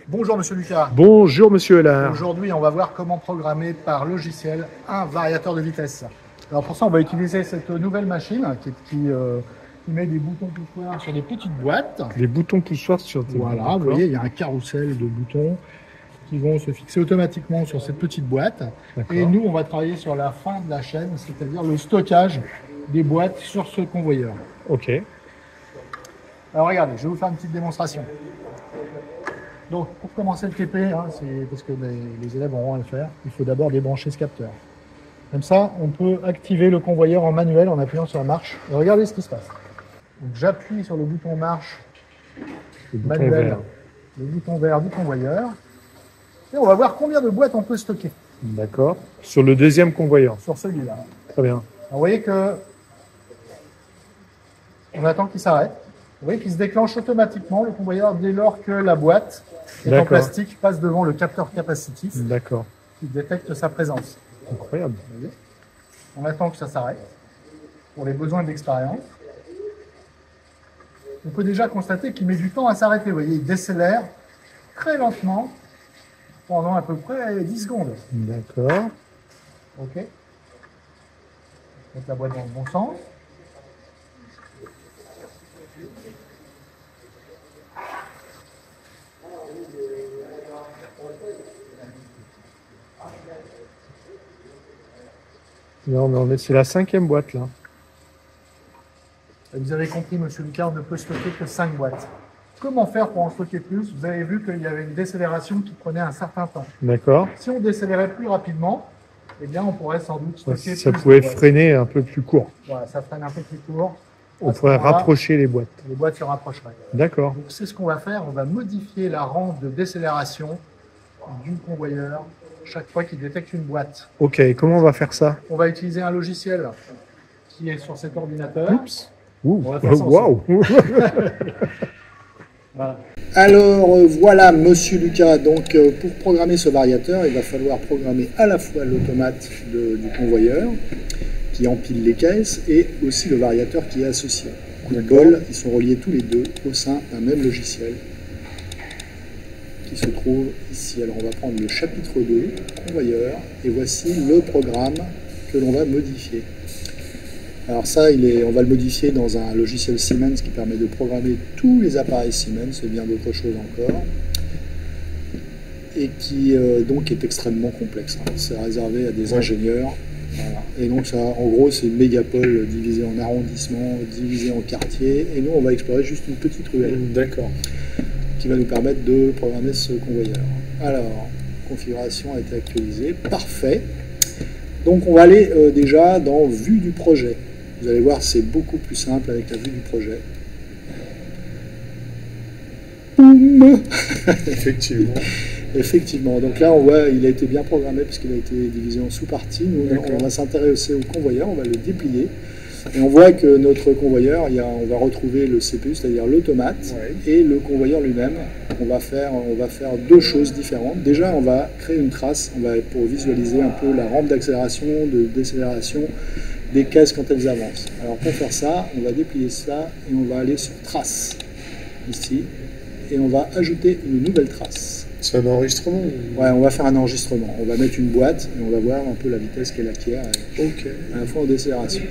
Bonjour Monsieur Lucas. Bonjour Monsieur Allard. Aujourd'hui, on va voir comment programmer par logiciel un variateur de vitesse. Alors pour ça, on va utiliser cette nouvelle machine qui met des boutons poussoirs sur des petites boîtes. Les boutons poussoirs sur des Voilà, vous voyez, il y a un carrousel de boutons qui vont se fixer automatiquement sur cette petite boîte. Et nous, on va travailler sur la fin de la chaîne, c'est-à-dire le stockage des boîtes sur ce convoyeur. Ok. Alors regardez, je vais vous faire une petite démonstration. Donc pour commencer le TP, c'est parce que les élèves auront à le faire, il faut d'abord débrancher ce capteur. Comme ça, on peut activer le convoyeur en manuel en appuyant sur la marche. Et regardez ce qui se passe. J'appuie sur le bouton marche manuel, le bouton vert du convoyeur. Et on va voir combien de boîtes on peut stocker. D'accord. Sur le deuxième convoyeur. Sur celui-là. Très bien. Alors, vous voyez que on attend qu'il s'arrête. Vous voyez qu'il se déclenche automatiquement le convoyeur dès lors que la boîte qui est en plastique passe devant le capteur capacitif qui détecte sa présence. Incroyable. Vous voyez, on attend que ça s'arrête pour les besoins d'expérience. On peut déjà constater qu'il met du temps à s'arrêter. Vous voyez, il décélère très lentement pendant à peu près 10 secondes. D'accord. OK. Mettre la boîte dans le bon sens. Non, mais c'est la cinquième boîte là. Vous avez compris, Monsieur Lucas, on ne peut stocker que 5 boîtes. Comment faire pour en stocker plus? Vous avez vu qu'il y avait une décélération qui prenait un certain temps. D'accord. Si on décélérait plus rapidement, eh bien, on pourrait sans doute stocker ça plus pouvait de boîtes. freiner un peu plus court. Voilà, ça freine un peu plus court. On pourrait rapprocher les boîtes. Les boîtes se rapprocheraient. D'accord. Donc, c'est ce qu'on va faire. On va modifier la rampe de décélération du convoyeur chaque fois qu'il détecte une boîte. Ok, comment on va faire ça? On va utiliser un logiciel qui est sur cet ordinateur. Oups. Ouh. On va faire ça Waouh. Voilà. Alors voilà Monsieur Lucas, donc pour programmer ce variateur, il va falloir programmer à la fois l'automate du convoyeur qui empile les caisses et aussi le variateur qui est associé. Coup de bol, ils sont reliés tous les deux au sein d'un même logiciel qui se trouve ici. Alors on va prendre le chapitre 2, convoyeur, et voici le programme que l'on va modifier. Alors ça, on va le modifier dans un logiciel Siemens qui permet de programmer tous les appareils Siemens et bien d'autres choses encore, et qui donc est extrêmement complexe. C'est réservé à des ingénieurs. Voilà. Et donc ça, en gros, c'est une mégapole divisée en arrondissements, divisée en quartiers, et nous on va explorer juste une petite ruelle. D'accord. Qui va nous permettre de programmer ce convoyeur. Alors, configuration a été actualisée, parfait. Donc on va aller déjà dans vue du projet. Vous allez voir, c'est beaucoup plus simple avec la vue du projet. Boum. Effectivement. Effectivement. Donc là, on voit, il a été bien programmé puisqu'il a été divisé en sous-parties. Nous, on va s'intéresser au convoyeur, on va le déplier. Et on voit que notre convoyeur, on va retrouver le CPU, c'est-à-dire l'automate, et le convoyeur lui-même. On va faire deux choses différentes. Déjà, on va créer une trace pour visualiser un peu la rampe d'accélération, de décélération des caisses quand elles avancent. Alors pour faire ça, on va déplier ça et on va aller sur trace, ici, et on va ajouter une nouvelle trace. C'est un enregistrement? Ouais, on va faire un enregistrement. On va mettre une boîte et on va voir un peu la vitesse qu'elle acquiert à la fois en décélération.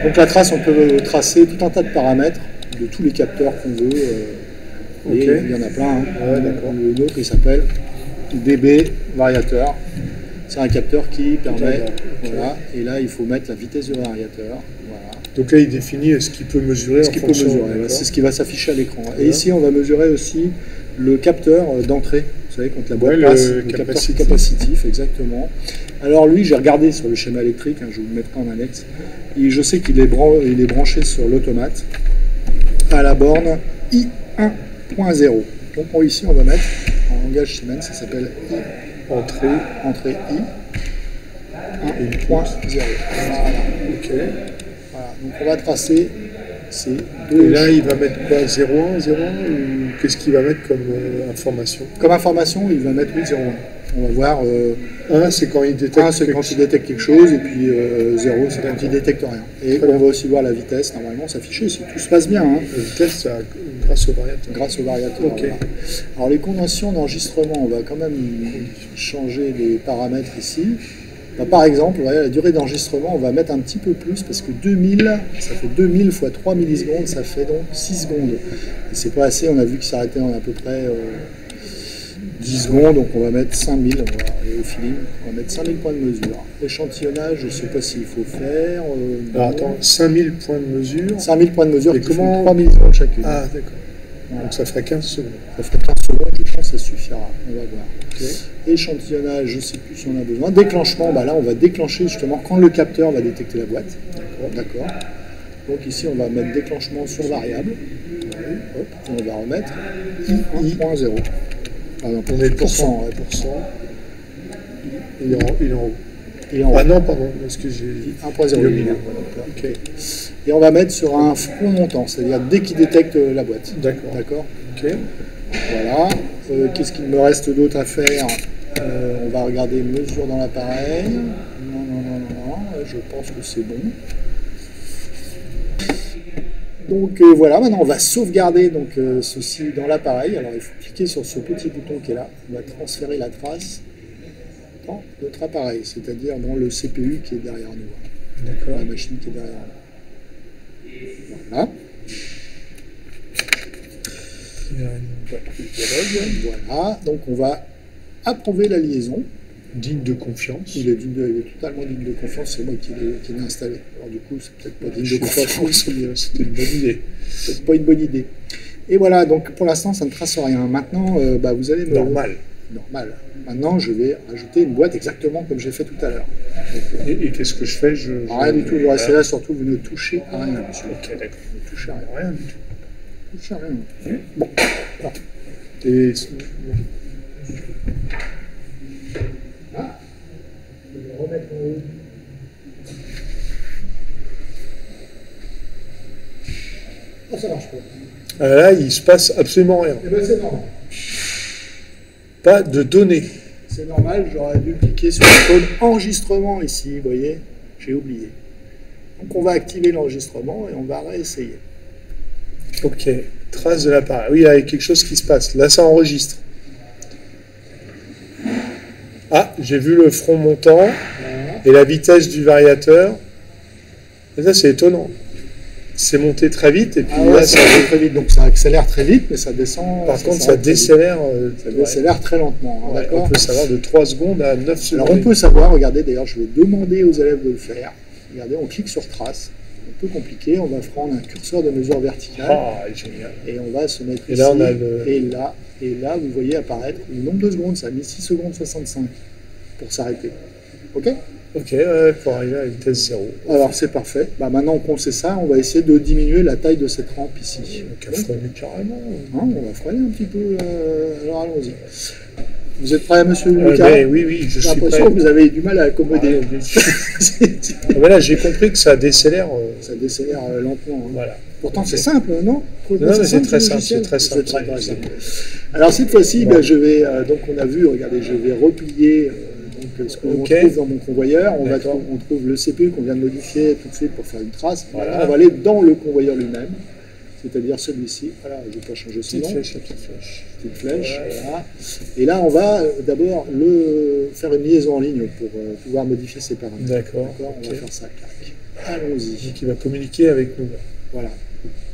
Donc la trace, on peut tracer tout un tas de paramètres de tous les capteurs qu'on veut. Et il y en a plein. Ouais, d'accord. Le nôtre, il s'appelle DB variateur. C'est un capteur qui permet... Voilà, et là, il faut mettre la vitesse du variateur. Voilà. Donc là, il définit ce qu'il peut mesurer. C'est ce qui va s'afficher à l'écran. Et ici, on va mesurer aussi le capteur d'entrée. Vous savez, quand la boîte passe, le capteur capacitif, exactement. Alors lui, j'ai regardé sur le schéma électrique, je vous le mettrai en annexe, et je sais qu'il est, branché sur l'automate à la borne I1.0. Donc ici, on va mettre, en langage Siemens, ça s'appelle I, entrée I, 1.0. Voilà. Voilà. Donc on va tracer ces deux. Et là, il va mettre quoi? 0,1, 0,1 ou qu'est-ce qu'il va mettre comme information? Comme information, il va mettre 0,1. On va voir. 1, c'est quand il détecte. 1, c'est quand il détecte quelque chose, et puis 0, c'est quand il détecte rien. Et on va aussi voir la vitesse, normalement, s'afficher si tout se passe bien. La vitesse, ça a une grâce au variateur. Grâce au variateur. Ok. Voilà. Alors les conditions d'enregistrement, on va quand même changer les paramètres ici. Bah, par exemple, voyez, la durée d'enregistrement, on va mettre un petit peu plus parce que 2000, ça fait 2000 fois 3 millisecondes, ça fait donc 6 secondes. Et c'est pas assez, on a vu que ça arrêtait en à peu près 10 secondes, donc on va mettre 5000, on va aller au feeling, on va mettre 5000 points de mesure. Échantillonnage, je ne sais pas s'il faut faire. Alors attends, 5000 points de mesure. 5000 points de mesure, Et qui comment- font 3 millisecondes chacune. Ah, d'accord. Voilà. Donc ça ferait 15 secondes. Ça ferait 15 secondes, je pense que ça suffira, on va voir. Ok. Échantillonnage, je ne sais plus si on a besoin. Déclenchement, bah là on va déclencher justement quand le capteur va détecter la boîte. D'accord. Donc ici on va mettre déclenchement sur variable. Hop, et on va remettre I1.0. Ah non, On est pourcent, ouais, pourcent. Il est en haut. Et en Ah non, pardon, parce que j'ai... 1.0. Il est au milieu. Ok. Et on va mettre sur un front montant, c'est-à-dire dès qu'il détecte la boîte. D'accord. D'accord. Ok. Voilà. Qu'est-ce qu'il me reste d'autre à faire? On va regarder mesure dans l'appareil. Non. Je pense que c'est bon. Donc voilà, maintenant on va sauvegarder donc, ceci dans l'appareil. Alors il faut cliquer sur ce petit bouton qui est là. On va transférer la trace dans notre appareil, c'est-à-dire dans le CPU qui est derrière nous. D'accord. La machine qui est derrière nous. Voilà. Il y a une Voilà. Donc on va approuver la liaison. digne de confiance. Il est totalement digne de confiance, c'est moi qui l'ai installé. Alors du coup, c'est peut-être pas digne de confiance. C'était une bonne idée. C'est pas une bonne idée. Et voilà, donc pour l'instant, ça ne trace rien. Maintenant, vous allez me... Normal. Normal. Maintenant, je vais rajouter une boîte exactement comme j'ai fait tout à l'heure. Et qu'est-ce que je fais? Rien du tout, vous restez là, surtout, vous ne touchez à rien, monsieur. Ok, d'accord. Vous ne touchez à rien. Rien du tout. Vous ne touchez à rien. Bon. Voilà. Et Je vais remettre en haut. Oh, ça marche pas. là, il se passe absolument rien. Eh bien, c'est normal. Pas de données. C'est normal, j'aurais dû cliquer sur le code enregistrement ici, vous voyez, j'ai oublié. Donc on va activer l'enregistrement et on va réessayer. Ok. Trace de l'appareil. Oui, il y a quelque chose qui se passe. Là, ça enregistre. Ah, j'ai vu le front montant Voilà. et la vitesse du variateur. Et ça, c'est étonnant. C'est monté très vite et puis Ah ouais, là, ça va très vite, donc ça accélère très vite, mais ça descend. par contre, ça s'arrête très vite. décélère. Ça décélère très lentement, hein, Ouais, d'accord. on peut savoir de 3 secondes à 9 secondes. Alors on peut savoir, regardez, d'ailleurs, je vais demander aux élèves de le faire. Regardez, on clique sur trace. Un peu compliqué, on va prendre un curseur de mesure verticale. Ah, génial. Et on va se mettre Et ici, là, on a le- et là, vous voyez apparaître le nombre de secondes, ça a mis 6 secondes 65 pour s'arrêter. Ok? Ok, pour arriver à vitesse 0. Alors c'est parfait. Maintenant qu'on sait ça, on va essayer de diminuer la taille de cette rampe ici. Donc, à freiner carrément. Hein, on va freiner un petit peu, alors allons-y. Vous êtes prêt, monsieur Lucas? Oui, je J'ai suis prêt. l'impression que vous avez eu du mal à accommoder. Voilà, j'ai compris que ça décélère. Ça décélère lentement. Hein. Voilà. Pourtant, c'est simple, non? Non, mais c'est très ce simple, logiciel c'est très simple. très simple. Alors, cette fois-ci, je vais, donc on a vu, regardez, je vais replier donc, ce qu'on Ok. trouve dans mon convoyeur. On D'accord. trouve le CPU qu'on vient de modifier tout de suite pour faire une trace. Voilà. Maintenant, on va aller dans le convoyeur lui-même, c'est-à-dire celui-ci. Voilà, je ne vais pas changer son Petite nom. flèche, la petite flèche. Petite flèche, Voilà. voilà. Et là, on va d'abord faire une liaison en ligne pour pouvoir modifier ses paramètres. D'accord. On ok. va faire ça. Clac. Allons-y. Donc il va communiquer avec nous. Voilà.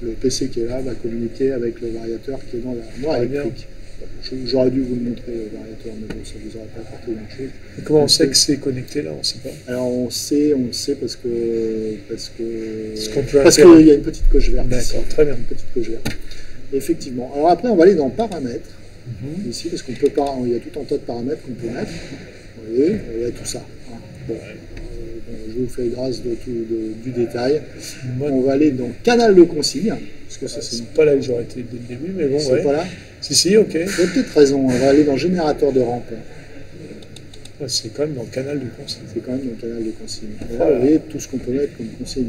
Le PC qui est là va communiquer avec le variateur qui est dans la noire Très bien. électrique. J'aurais dû vous le montrer, le variateur, mais bon, ça ne vous aurait pas apporté grand-chose. Et comment on sait que c'est connecté là? On ne sait pas. Alors, on sait parce que qu'on peut parce interroger. qu'il y a une petite coche verte. ici. D'accord, très bien. Une petite coche verte. Effectivement. Alors après, on va aller dans paramètres, Mhm. ici, parce qu'on peut pas, il y a tout un tas de paramètres qu'on peut mettre. Vous voyez, il y a tout ça. Hein. Bon, je vous fais grâce du détail. Moi, On va aller dans canal de consigne, parce que ça, c'est c'est pas là que j'aurais été dès le début, mais bon, c'est ouais. pas là. Si, ok. Vous avez peut-être raison, on va aller dans générateur de rampe. Ouais, c'est quand même dans le canal du conseil. C'est quand même dans le canal de consigne. Et là, Voilà. vous voyez tout ce qu'on peut mettre comme consigne.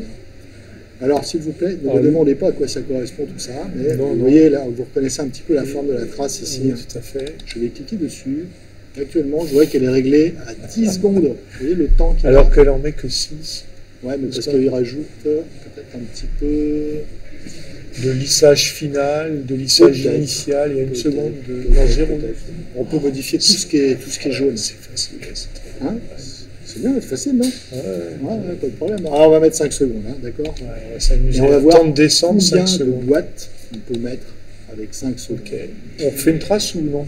Alors, s'il vous plaît, ne Ah me oui. demandez pas à quoi ça correspond tout ça, mais Non, vous non. voyez là, vous reconnaissez un petit peu la forme de la trace ici. Oui, tout à fait. Je vais cliquer dessus. Actuellement, je vois qu'elle est réglée à 10 secondes. Vous voyez le temps qu'il Alors qu'elle en met que 6. Ouais, mais parce ça. qu'il rajoute peut-être un petit peu. de lissage final, de lissage Peut-être. initial, il y a une Peut-être. seconde dans 0. On peut modifier tout ce qui est jaune. C'est facile. C'est très- Hein, c'est bien, c'est facile, non? Ouais, Ouais, pas de problème. Alors, on va mettre 5 secondes, hein, d'accord? ouais, on va s'amuser. Et on va Le voir temps de descendre, combien 5 de secondes. boîtes on peut mettre avec 5 secondes. Ok. On fait une trace ou non?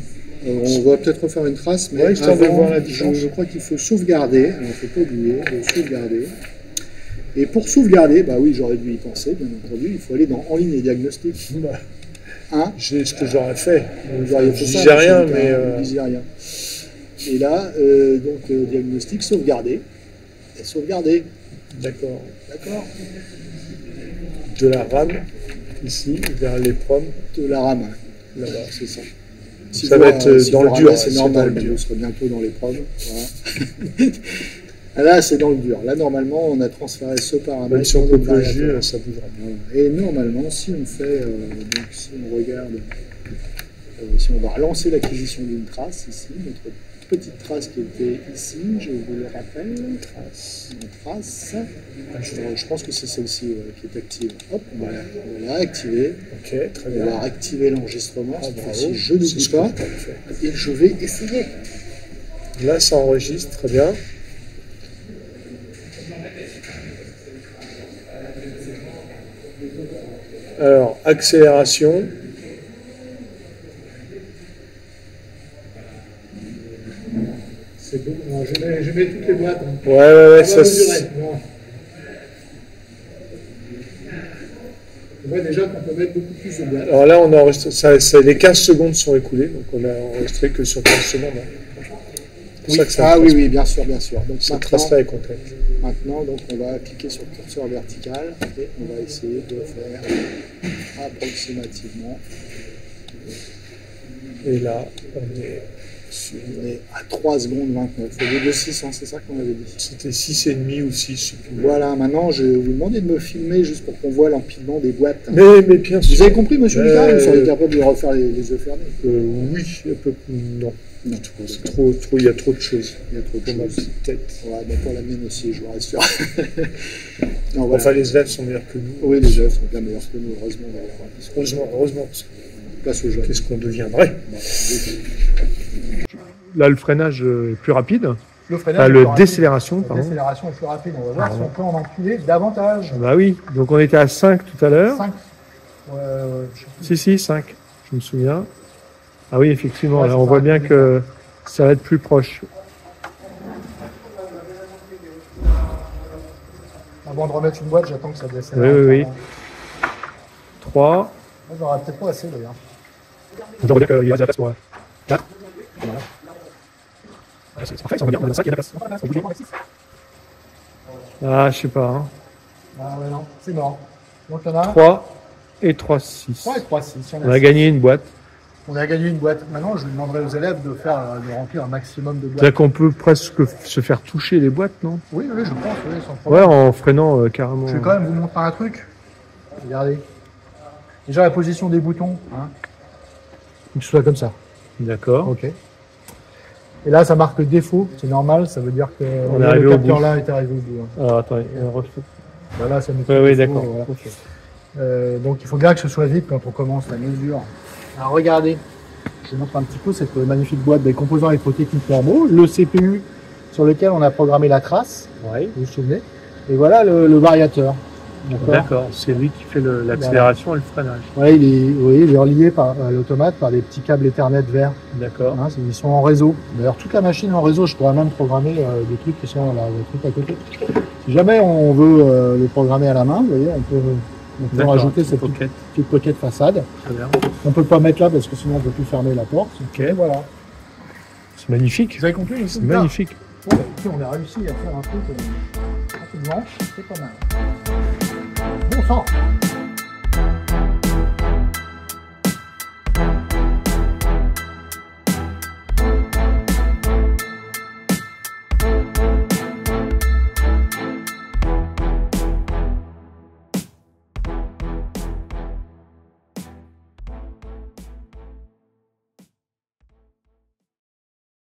On va peut-être refaire une trace, mais Ouais, histoire de avant, voir la différence. je crois qu'il faut sauvegarder. Il ne faut pas oublier de sauvegarder. Et pour sauvegarder, bah oui, j'aurais dû y penser, bien entendu, il faut aller dans En ligne et diagnostic. Bah, Hein, j'ai ce que j'aurais fait. vous auriez Je fait ça, disais rien, monsieur mais Lucas, vous disiez rien. Et là, diagnostic, sauvegarder. Et sauvegarder. d'accord. D'accord? De la RAM, ici, vers les proms, De la RAM, là-bas. c'est ça. Ça va être dans le vous dur, ramez, c'est c'est normal, dans le dur. vous serez bientôt dans les proms. Voilà. Là, c'est dans le dur. Là, normalement, on a transféré ce paramètre. Même si on dans coupe notre le jus, variateur. ça bougera pas. Voilà. Et normalement, si on fait, donc si on regarde, si on va relancer l'acquisition d'une trace ici, notre petite trace qui était ici, je vous le rappelle, une trace. Je pense que c'est celle-ci qui est active. Hop, on va la activer. Ok, très On bien. va activer l'enregistrement. Ah, Cette bravo. fois-ci, je C'est n'oublie ce qu'on pas. fait. Et je vais essayer. Là, ça enregistre, très bien. Alors, accélération. C'est bon. Je mets toutes les boîtes. hein. Ouais, Ça va ça, mesurer. Bon. On voit déjà qu'on peut mettre beaucoup plus de boîtes. alors là, on a enregistré, les 15 secondes sont écoulées, donc on a enregistré que sur 15 secondes. Hein. C'est pour ça que ça oui, bien sûr, bien sûr. Donc cette maintenant, trace-là est complète. donc on va cliquer sur le curseur vertical et on va essayer de faire approximativement. Et là, on est sur... On est à 3 secondes 29. Au lieu de 6, hein, c'est ça qu'on avait dit. C'était 6,5 ou 6, je sais plus. Voilà, maintenant je vais vous demander de me filmer juste pour qu'on voit l'empilement des boîtes. Mais bien sûr. Vous avez compris, monsieur Lucas? Vous seriez Euh, capable de refaire les yeux fermés? oui, un peu. Non. Non, C'est trop, il y a trop de choses. il y a trop de Pour ma choses. petite tête. Ouais, bah pour la mienne aussi, je vous rassure. Non, voilà. Enfin, les élèves sont meilleurs que nous. Oui, les jeunes sont bien meilleurs que nous, heureusement d'ailleurs. Heureusement, parce que Place aux jeunes. qu'est-ce qu'on deviendrait? Voilà. Là, le freinage est plus rapide. Le freinage est Le plus rapide. décélération, La pardon. décélération est plus rapide. On va voir si on peut en enculer davantage. Bah oui, donc on était à 5 tout à l'heure. 5. Je sais plus. Si, 5, je me souviens. Ah oui, effectivement, Ouais, là c'est on ça, voit bien c'est que ça va être plus proche. Avant de remettre une boîte, j'attends que ça décélère. Oui, oui, oui. entièrement. 3. Moi, j'aurais peut-être pas assez d'ailleurs. On voit bien qu'il y a de la place pour 4. Voilà. En fait, on regarde, on a 5, il y a de la place. On bouge. Ah, je sais pas. Hein. Ah ouais, non, c'est mort. Donc il y en a 3 et 3, 6. 3 et 3, 6. On a gagné une boîte. On a gagné une boîte. Maintenant, je demanderai aux élèves de remplir un maximum de boîtes. C'est-à-dire qu'on peut presque se faire toucher les boîtes, non? Oui, je pense, oui, sans Ouais, problème. en freinant carrément. Je vais quand même vous montrer un truc. Regardez. Déjà la position des boutons. Hein. Que ce soit comme ça. D'accord. Ok. Et là, ça marque défaut. C'est normal. Ça veut dire que On est arrivé le au capteur bout. là est arrivé au bout. Hein. Alors attendez, refais. Voilà, ça met Oui, défaut, d'accord. voilà. Ok. Donc il faut bien que ce soit vite quand on commence la mesure. Alors regardez, je vous montre un petit peu cette magnifique boîte des composants électrotechniques normaux, le CPU sur lequel on a programmé la trace, Ouais. vous vous souvenez, et voilà le variateur. D'accord, c'est lui qui fait l'accélération et le freinage. Ouais, vous voyez, il est relié à l'automate par des petits câbles Ethernet verts. D'accord. Hein, ils sont en réseau. D'ailleurs, toute la machine est en réseau. Je pourrais même programmer des trucs qui sont là, des trucs à côté. Si jamais on veut les programmer à la main, vous voyez, on peut rajouter cette petite pocket façade. Très bien. On peut pas mettre là parce que sinon on peut plus fermer la porte. Ok. Et voilà. C'est magnifique. Vous avez compris? C'est magnifique. Bon, bah, écoutez, on a réussi à faire un truc rapidement. C'est pas mal. Bon sang!